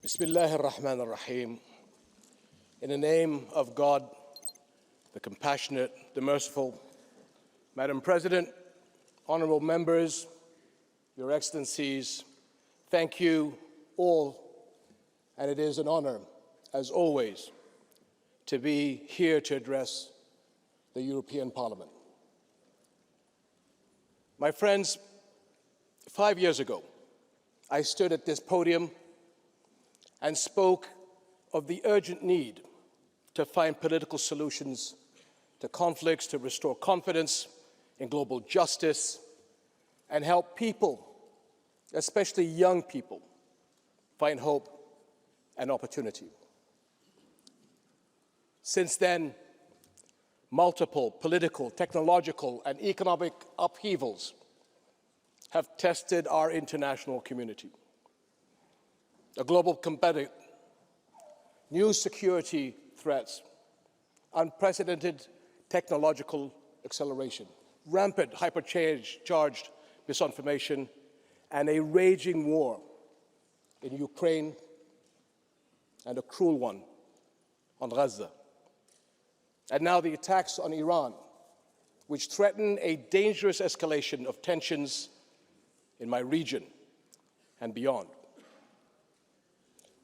Bismillah ar-Rahman ar-Rahim. In the name of God, the compassionate, the merciful, Madam President, honorable members, Your Excellencies, thank you all, and it is an honor, as always, to be here to address the European Parliament. My friends, 5 years ago, I stood at this podium and spoke of the urgent need to find political solutions to conflicts, to restore confidence in global justice, and help people, especially young people, find hope and opportunity. Since then, multiple political, technological, and economic upheavals have tested our international community. A global competitor, new security threats, unprecedented technological acceleration, rampant hypercharged misinformation, and a raging war in Ukraine and a cruel one on Gaza. And now the attacks on Iran, which threaten a dangerous escalation of tensions in my region and beyond.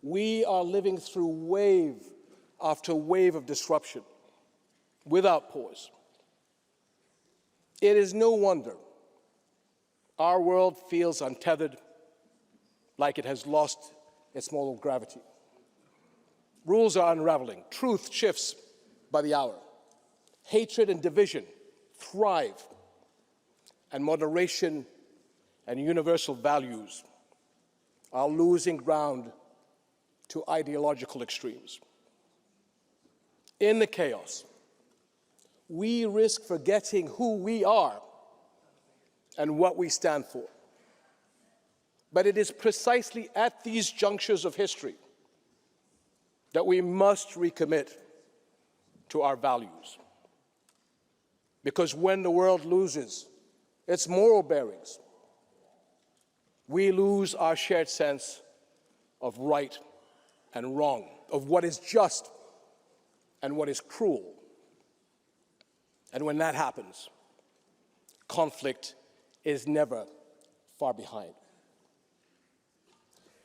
We are living through wave after wave of disruption without pause. It is no wonder our world feels untethered, like it has lost its moral gravity. Rules are unraveling, truth shifts by the hour, hatred and division thrive, and moderation and universal values are losing ground to ideological extremes. In the chaos, we risk forgetting who we are and what we stand for. But it is precisely at these junctures of history that we must recommit to our values. Because when the world loses its moral bearings, we lose our shared sense of right and wrong, of what is just and what is cruel. And when that happens, conflict is never far behind.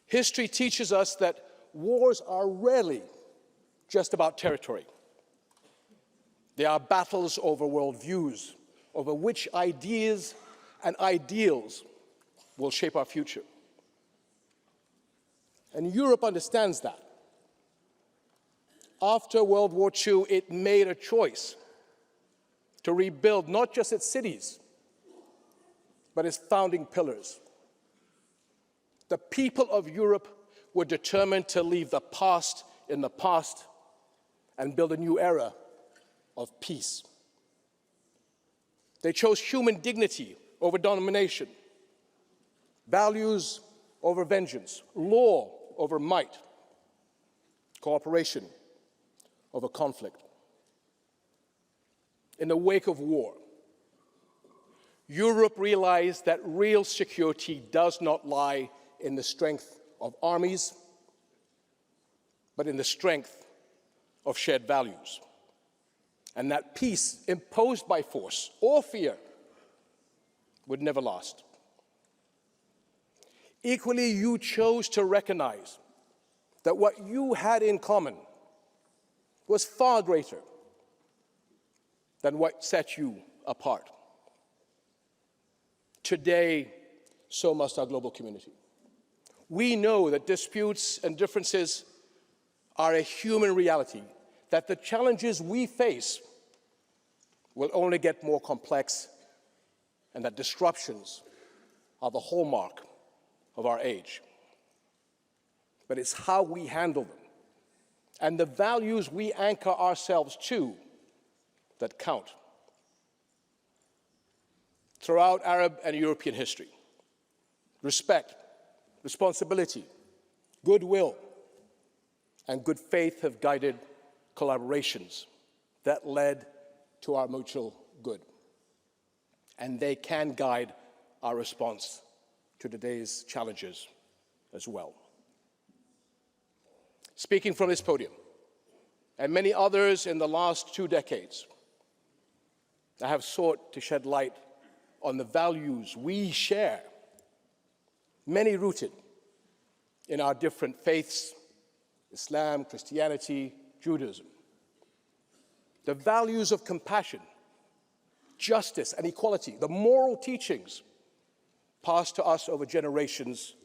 History teaches us that wars are rarely just about territory. They are battles over worldviews, over which ideas and ideals will shape our future. And Europe understands that. After World War II, it made a choice to rebuild not just its cities, but its founding pillars. The people of Europe were determined to leave the past in the past and build a new era of peace. They chose human dignity over domination, values over vengeance, law over might, cooperation over conflict. In the wake of war, Europe realized that real security does not lie in the strength of armies, but in the strength of shared values. And that peace imposed by force or fear would never last. Equally, you chose to recognize that what you had in common was far greater than what set you apart. Today, so must our global community. We know that disputes and differences are a human reality, that the challenges we face will only get more complex, and that disruptions are the hallmark of our age. But it's how we handle them and the values we anchor ourselves to that count. Throughout Arab and European history, respect, responsibility, goodwill, and good faith have guided collaborations that led to our mutual good. And they can guide our response to today's challenges as well. Speaking from this podium, and many others in the last 2 decades, I have sought to shed light on the values we share, many rooted in our different faiths, Islam, Christianity, Judaism. The values of compassion, justice, and equality, the moral teachings passed to us over generations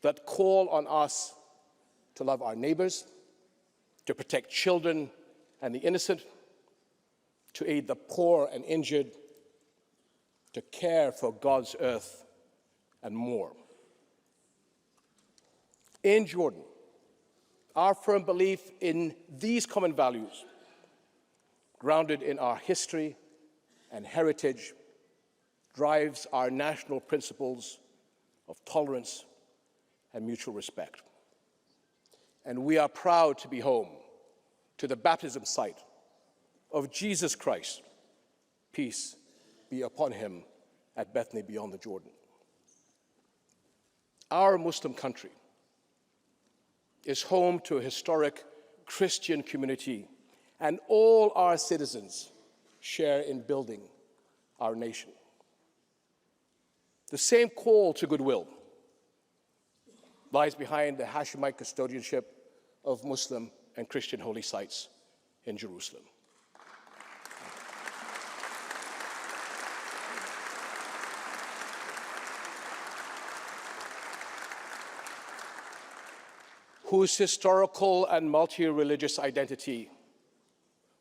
that call on us to love our neighbors, to protect children and the innocent, to aid the poor and injured, to care for God's earth, and more. In Jordan, our firm belief in these common values, grounded in our history and heritage, drives our national principles of tolerance and mutual respect. And we are proud to be home to the baptism site of Jesus Christ, peace be upon him, at Bethany beyond the Jordan. Our Muslim country is home to a historic Christian community, and all our citizens share in building our nation. The same call to goodwill lies behind the Hashemite custodianship of Muslim and Christian holy sites in Jerusalem. Whose historical and multi-religious identity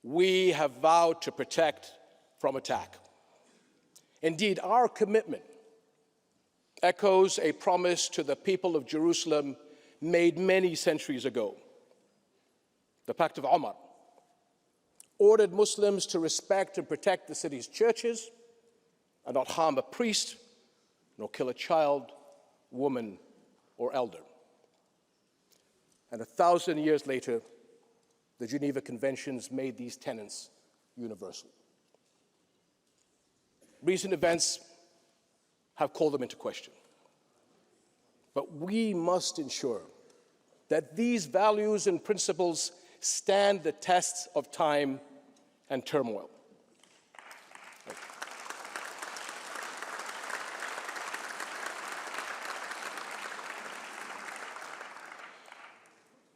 we have vowed to protect from attack. Indeed, our commitment echoes a promise to the people of Jerusalem made many centuries ago. The Pact of Omar ordered Muslims to respect and protect the city's churches and not harm a priest, nor kill a child, woman, or elder. And 1,000 years later, the Geneva Conventions made these tenets universal. Recent events have called them into question. But we must ensure that these values and principles stand the tests of time and turmoil.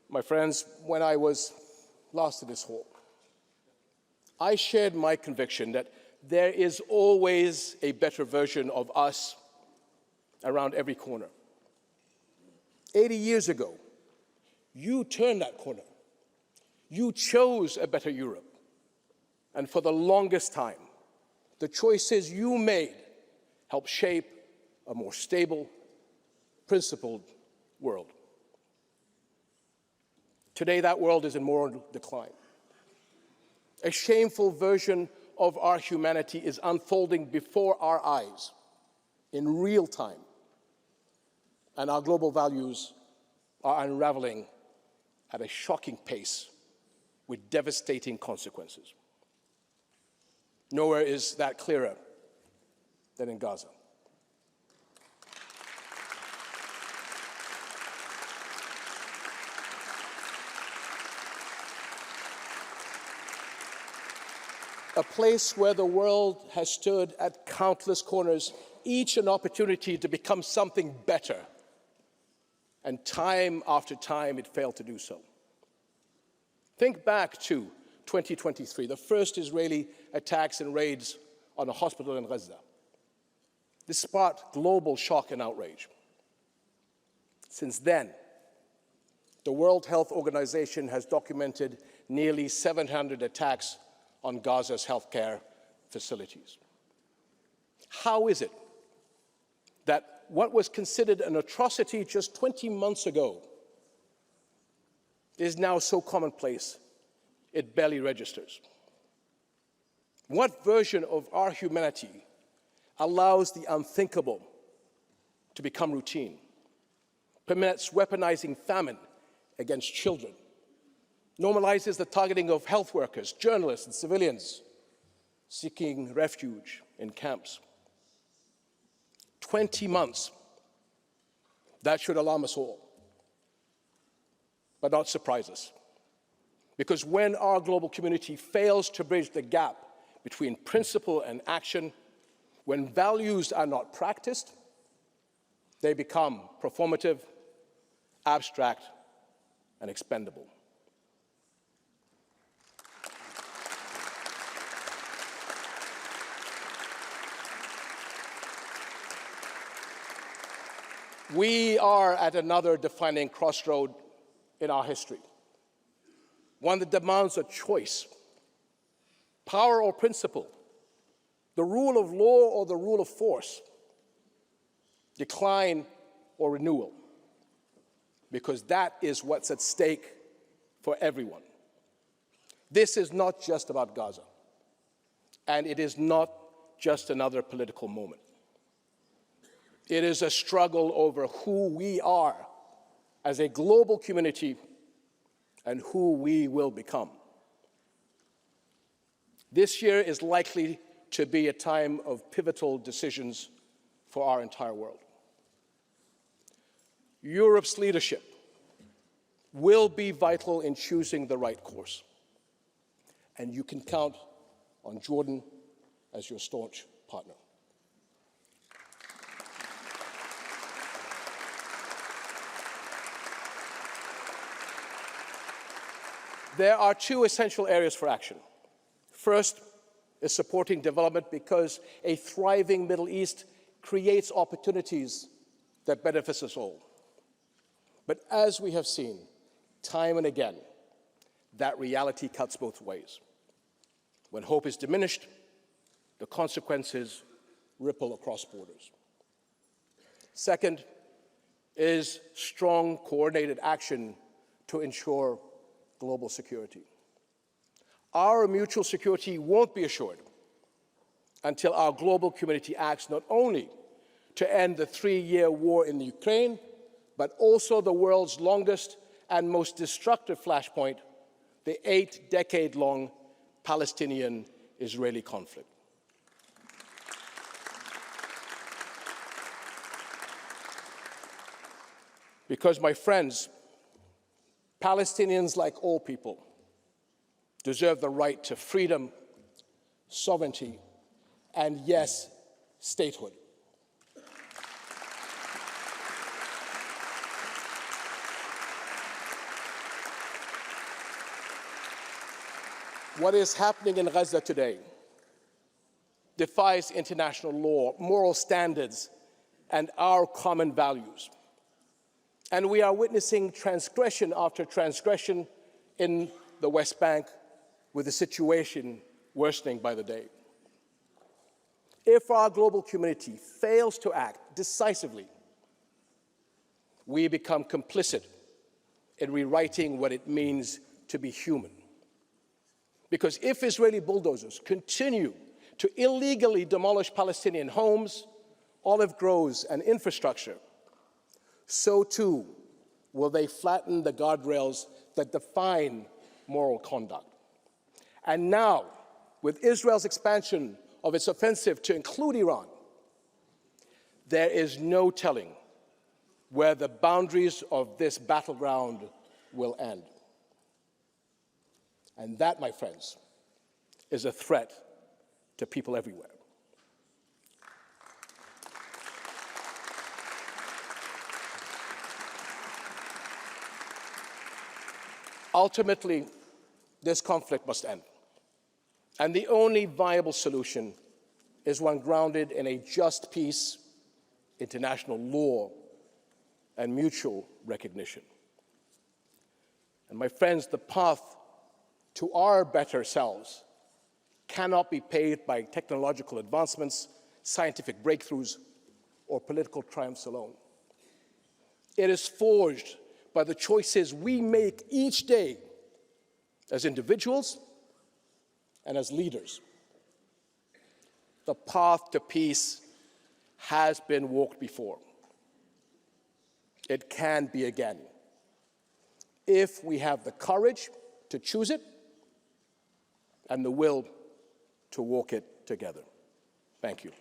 My friends, when I was last in this hall, I shared my conviction that there is always a better version of us around every corner. 80 years ago, you turned that corner. You chose a better Europe. And for the longest time, the choices you made helped shape a more stable, principled world. Today, that world is in moral decline. A shameful version of our humanity is unfolding before our eyes in real time, and our global values are unraveling at a shocking pace with devastating consequences. Nowhere is that clearer than in Gaza. A place where the world has stood at countless corners, each an opportunity to become something better. And time after time, it failed to do so. Think back to 2023, the first Israeli attacks and raids on a hospital in Gaza. This sparked global shock and outrage. Since then, the World Health Organization has documented nearly 700 attacks on Gaza's healthcare facilities. How is it that what was considered an atrocity just 20 months ago is now so commonplace it barely registers? What version of our humanity allows the unthinkable to become routine, permits weaponizing famine against children, normalizes the targeting of health workers, journalists, and civilians seeking refuge in camps? 20 months. That should alarm us all. but not surprise us. Because when our global community fails to bridge the gap between principle and action, when values are not practiced, they become performative, abstract, and expendable. We are at another defining crossroad in our history, one that demands a choice: power or principle, the rule of law or the rule of force, decline or renewal, because that is what's at stake for everyone. This is not just about Gaza, and it is not just another political moment. It is a struggle over who we are as a global community and who we will become. This year is likely to be a time of pivotal decisions for our entire world. Europe's leadership will be vital in choosing the right course, and you can count on Jordan as your staunch partner. There are two essential areas for action. First is supporting development, because a thriving Middle East creates opportunities that benefits us all. But as we have seen time and again, that reality cuts both ways. When hope is diminished, the consequences ripple across borders. Second is strong, coordinated action to ensure global security. Our mutual security won't be assured until our global community acts not only to end the 3-year war in Ukraine, but also the world's longest and most destructive flashpoint, the 8-decade-long Palestinian-Israeli conflict. Because, my friends, Palestinians, like all people, deserve the right to freedom, sovereignty, and, yes, statehood. What is happening in Gaza today defies international law, moral standards, and our common values. And we are witnessing transgression after transgression in the West Bank, with the situation worsening by the day. If our global community fails to act decisively, we become complicit in rewriting what it means to be human. Because if Israeli bulldozers continue to illegally demolish Palestinian homes, olive groves, and infrastructure, so too will they flatten the guardrails that define moral conduct. And now, with Israel's expansion of its offensive to include Iran, there is no telling where the boundaries of this battleground will end. And that, my friends, is a threat to people everywhere. Ultimately, this conflict must end. And the only viable solution is one grounded in a just peace, international law, and mutual recognition. And my friends, the path to our better selves cannot be paved by technological advancements, scientific breakthroughs, or political triumphs alone. It is forged by the choices we make each day as individuals and as leaders. The path to peace has been walked before. It can be again, if we have the courage to choose it and the will to walk it together. Thank you.